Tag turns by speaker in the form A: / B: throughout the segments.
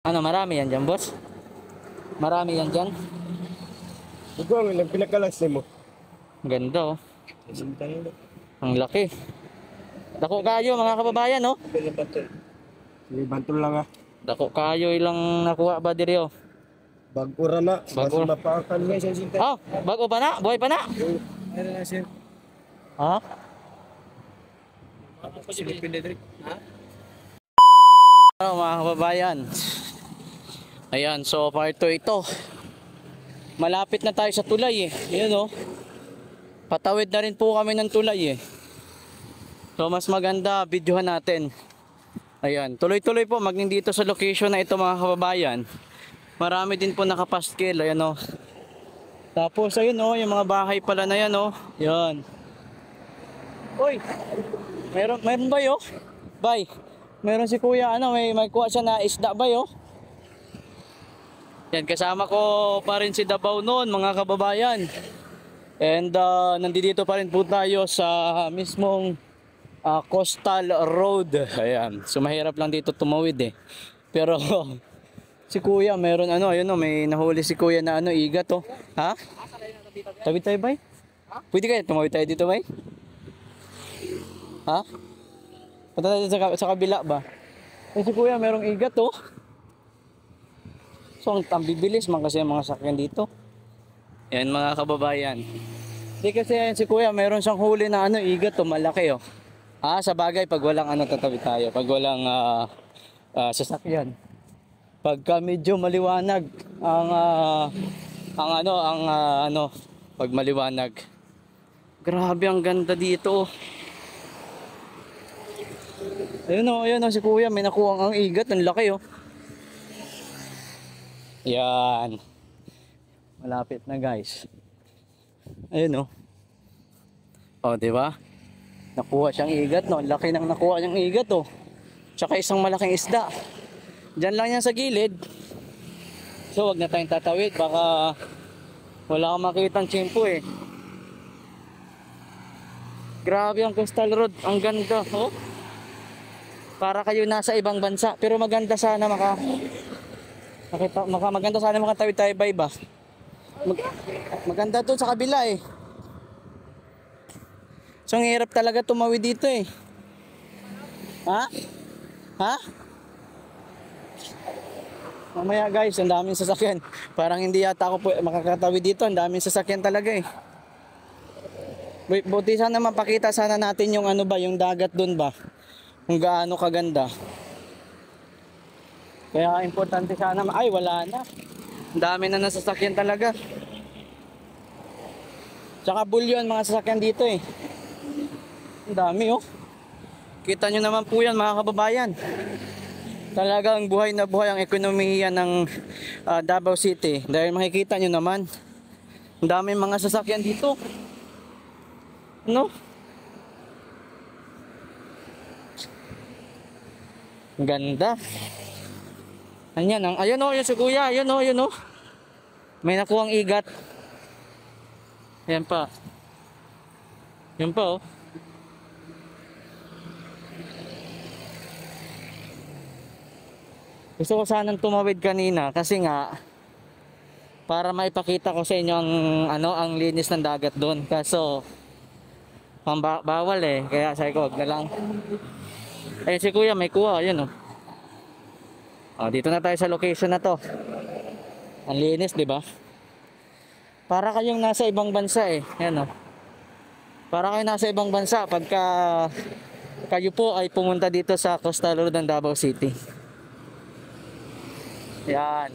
A: Ano, marami yan dyan, boss? Marami yan dyan?
B: Ikaw ang ilang pinakalas mo.
A: Ganda, oh. Ang laki. Dako kayo, mga kababayan, oh.
B: Sige, bantol lang ah.
A: Dako kayo ilang nakuha ba diri, oh.
B: Bago ra na.
A: Bago.
B: Bago mapaakan nga siya sinta.
A: Oh, bago pa na? Buhay pa na?
B: Meron na siya.
A: Ha?
B: Silipin na ha?
A: Ano, mga kababayan. Ayan, so part 2 ito. Malapit na tayo sa tulay, eh. Ayan, oh. Patawid na rin po kami ng tulay, eh. So mas maganda, videohan natin. Ayan, tuloy-tuloy po maging dito sa location na ito, mga kababayan. Marami din po nakapaskil, ayan, oh. Tapos ayun, oh, yung mga bahay pala na yan, oh. Ayan. Uy, meron ba, oh? Bay, meron si kuya, ano, may kuha siya na isda ba, oh? Yan, kasama ko pa rin si Dabaw noon, mga kababayan. And nandito pa rin po tayo sa mismong Coastal Road. Ayan, so mahirap lang dito tumawid, eh. Pero si kuya, meron ano, ayun, oh, may nahuli si kuya na ano, igat, oh. Ha? Tawid tayo, bay? Pwede kaya tumawid tayo dito, bay? Ha? Punta tayo sa kabila ba? Eh, si kuya, merong igat, oh. So ang bibilis man kasi ang mga sakyan dito. Yan, mga kababayan. Di kasi yan, si kuya, meron siyang huli na ano, igat, oh, malaki, oh. Sa bagay, pag walang ano, tatawid tayo. Pag walang sasakyan. Pagka medyo maliwanag ang pag maliwanag. Grabe, ang ganda dito, oh. Ayun, oh, si kuya, may nakuha ang igat, ang laki, oh. Yan. Malapit na, guys. Ayun, oh. Oh, di ba? Nakuha siyang igat, no. Laki nang nakuha niyang igat, oh. Tsaka isang malaking isda. Diyan lang yan sa gilid. So, wag na tayong tatawid. Baka wala kang makitang tsimpo, eh. Grabe ang Coastal Road. Ang ganda, oh. Para kayo nasa ibang bansa. Pero maganda sana maganda sana makatawid tayo ba iba. Maganda to sa kabila, eh. So ang hirap talaga tumawid dito, eh. Ha? Mamaya, guys, ang daming sasakyan. Parang hindi yata ako makakatawid dito. Ang daming sasakyan talaga, eh. Buti sana mapakita sana natin yung ano ba, yung dagat dun ba, kung gaano kaganda. Kaya importante sana, ay wala na. Ang dami na nasasakyan talaga. Tsaka bulyon mga sasakyan dito, eh. Ang dami, oh. Kita nyo naman po yan, mga kababayan. Talagang buhay na buhay ang ekonomiya ng Davao City. Dahil makikita nyo naman, ang dami mga sasakyan dito. No? Ang ganda. Ayun, oh, yun si kuya, ayun, oh. May nakuhang igat. Ayan pa. Yun pa, oh. Gusto ko sanang tumawid kanina kasi nga para maipakita ko sa inyo ang linis ng dagat doon. Kaso bawal, eh. Kaya sabi ko, wag na lang. Ayun si kuya, may kuha, ayun, oh. Dito na tayo sa location na to. Ang linis, di ba? Para kayong nasa ibang bansa, eh. Ayan, oh. Para kayong nasa ibang bansa pagka kayo po ay pumunta dito sa Coastal Road ng Davao City. Yan.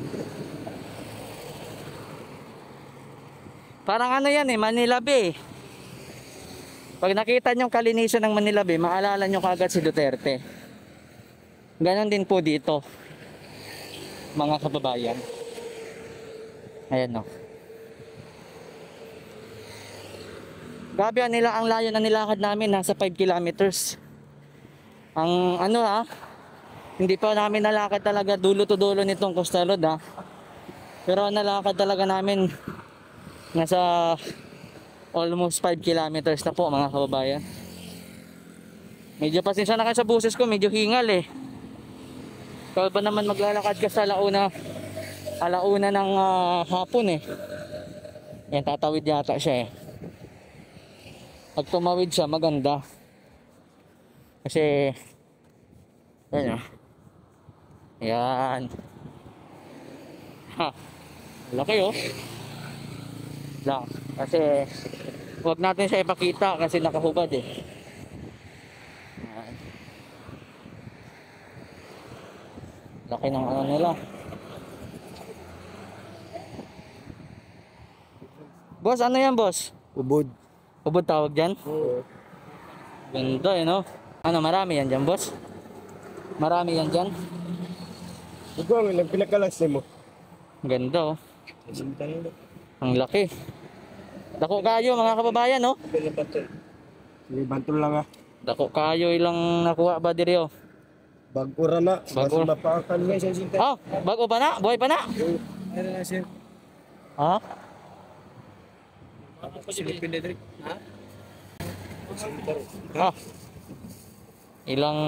A: Parang ano yan, eh, Manila Bay. Pag nakita nyo kalinisan ng Manila Bay, maalala nyo kagad si Duterte. Ganon din po dito, mga kababayan. Ayan, oh. Grabe, ang layo na nilakad namin, nasa 5 kilometers. Ang ano, hindi pa namin nalakad talaga dulo to dulo nitong Coastal Road, pero nalakad talaga namin nasa almost 5 kilometers na po, mga kababayan. Medyo pasensya na kayo sa boses ko, medyo hingal, eh. Ikaw ba naman maglalakad ka sa alauna ng hapon eh. Yan, tatawid yata siya eh. Pag tumawid siya, maganda. Kasi, yan. Yan. Ha. Laki oh. Lang. Kasi, huwag natin siya ipakita kasi nakahubad eh. Yan. Laki ng ano nila. Boss, ano yan boss?
B: Ubod.
A: Ubod tawag dyan?
B: Oo.
A: Ganda eh no? Ano, marami yan dyan boss? Marami yan dyan?
B: Ito ang ilang pinakalas mo.
A: Ganda oh.
B: Sinta nila.
A: Ang laki. Dako kayo mga kababayan no?
B: Ilang bantol. Sige, bantol lang ah.
A: Dako kayo ilang nakuha ba diri oh?
B: Bagura na.
A: Bagura.
B: Mas mapakan nga sa sinta.
A: Oh, bago pa na? Buhay pa na?
B: Meron na sir.
A: Ha?
B: Silipin na diri. Ha?
A: Ha? Ilang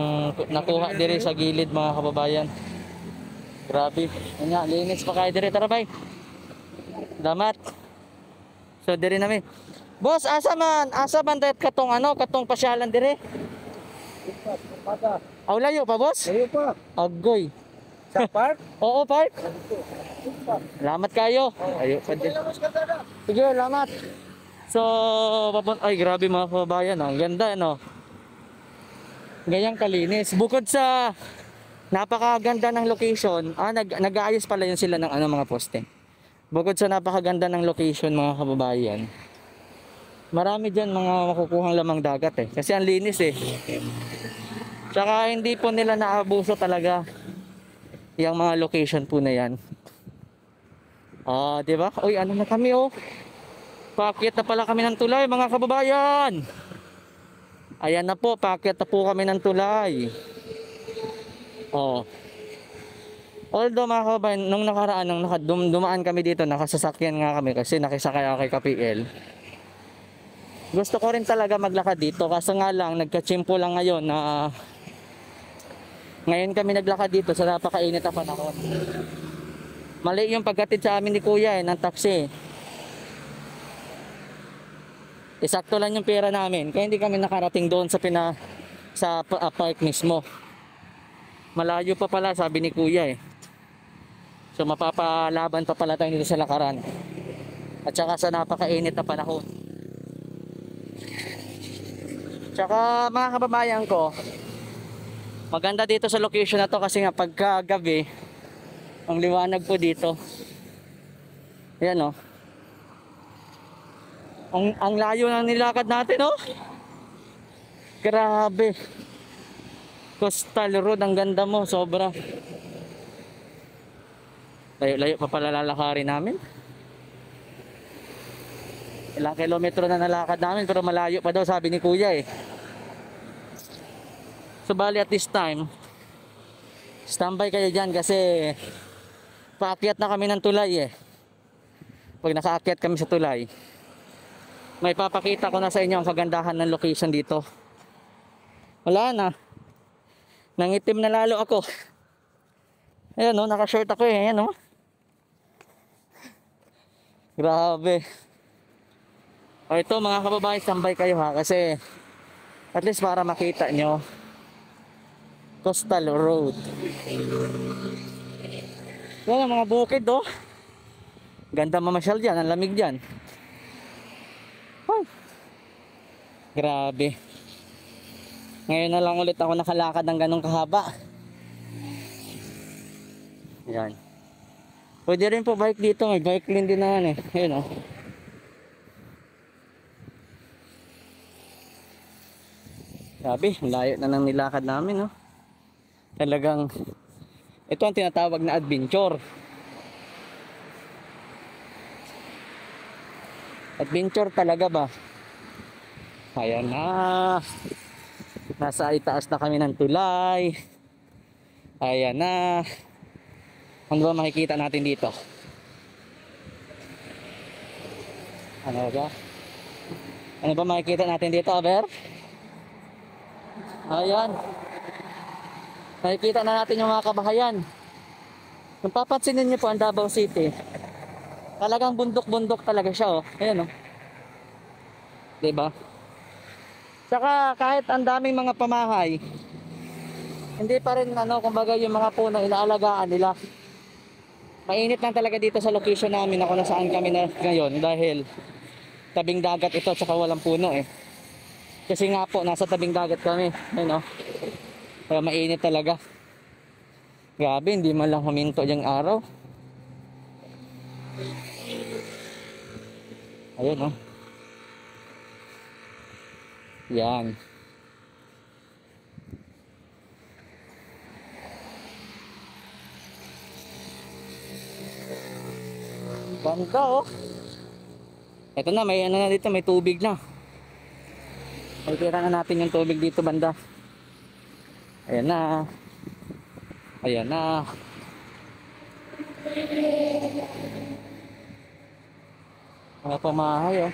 A: nakuha diri sa gilid mga kababayan. Grabe. Anya, linis pa kayo diri. Tara bay. Damat. So diri namin. Boss, asa man dahil katong katong pasyalan diri? Aw layo pa boss?
B: Kayo pa.
A: Agoy.
B: Sa park?
A: Oo, park. Salamat kayo. Ayo pa din. Sige, salamat. So, ay grabe mga kababayan, ang ganda no. Ganyang kalinis. Bukod sa napakaganda ng location, nag-aayos pala yun sila ng mga poste. Bukod sa napakaganda ng location mga kababayan, marami dyan mga makukuhang lamang dagat eh. Kasi ang linis eh. Tsaka hindi po nila naabuso talaga yung mga location po na yan. Di ba? Uy, ano na kami oh. Paakyat na pala kami ng tulay mga kababayan. Ayan na po, paakyat na po kami ng tulay. Oh. Although mga kababayan, nung nakaraan, dumaan kami dito, nakasasakyan nga kami kasi nakisakay ako kay KPL. Gusto ko rin talaga maglakad dito, kaso nga lang, nagkachimpo lang ngayon na ngayon kami naglakad dito sa napakainit na panahon. Mali yung paghatid sa amin ni Kuya ng taxi. Isakto lang yung pera namin, kaya hindi kami nakarating doon sa park mismo. Malayo pa pala sabi ni Kuya eh. So mapapalaban pa pala tayo dito sa lakaran. At saka sa napakainit na panahon. Tsaka mga kababayan ko, maganda dito sa location na to kasi nga pagkagabi, ang liwanag po dito. Ayan oh. Ang layo ng nilakad natin oh. Grabe. Coastal road, ang ganda mo, sobra. Layo-layo pa pala lalakarin namin. Ilang kilometro na nalakad namin pero malayo pa daw sabi ni Kuya eh. So bali at this time, standby kayo dyan kasi paakyat na kami ng tulay eh. Pag nakaakyat kami sa tulay, may papakita ko na sa inyo ang kagandahan ng location dito. Wala na. Nangitim na lalo ako. Ayan o, naka-shirt ako eh. Ayan o. Grabe. O ito mga kababayan, standby kayo ha. Kasi at least para makita nyo. Coastal Road. Yan ang mga bukid oh. Ganda mamasyal dyan, ang lamig dyan. Ay. Grabe. Ngayon na lang ulit ako nakalakad ng ganong kahaba. Yan. Pwede rin po bike dito, may bike lane din naman eh. Ayun oh. Sabi, layo na ng nilakad namin oh. Talagang ito ang tinatawag na adventure. Adventure talaga ba? Ayan na. Nasa itaas na kami ng tulay. Ayan na. Ano ba makikita natin dito? Ano ba? Ano ba makikita natin dito, Aber? Ayan. Nakikita na natin yung mga kabahayan. Kung papansinin niyo po ang Davao City, talagang bundok-bundok talaga siya, oh. Ayan, oh. Diba? Saka kahit ang daming mga pamahay, hindi pa rin kumbaga yung mga puno inaalagaan nila. Mainit lang talaga dito sa location namin na kung nasaan kami na ngayon dahil tabing dagat ito at saka walang puno eh. Kasi nga po nasa tabing dagat kami. Ayun, oh. Kaya mainit talaga. Grabe, hindi man lang huminto yung araw. Ayun, oh. Yan. Banda, oh. Ito na, may na dito, may tubig na. Makikita na natin yung tubig dito banda. Ayan na. Ayan na. Mga pamahay, oh.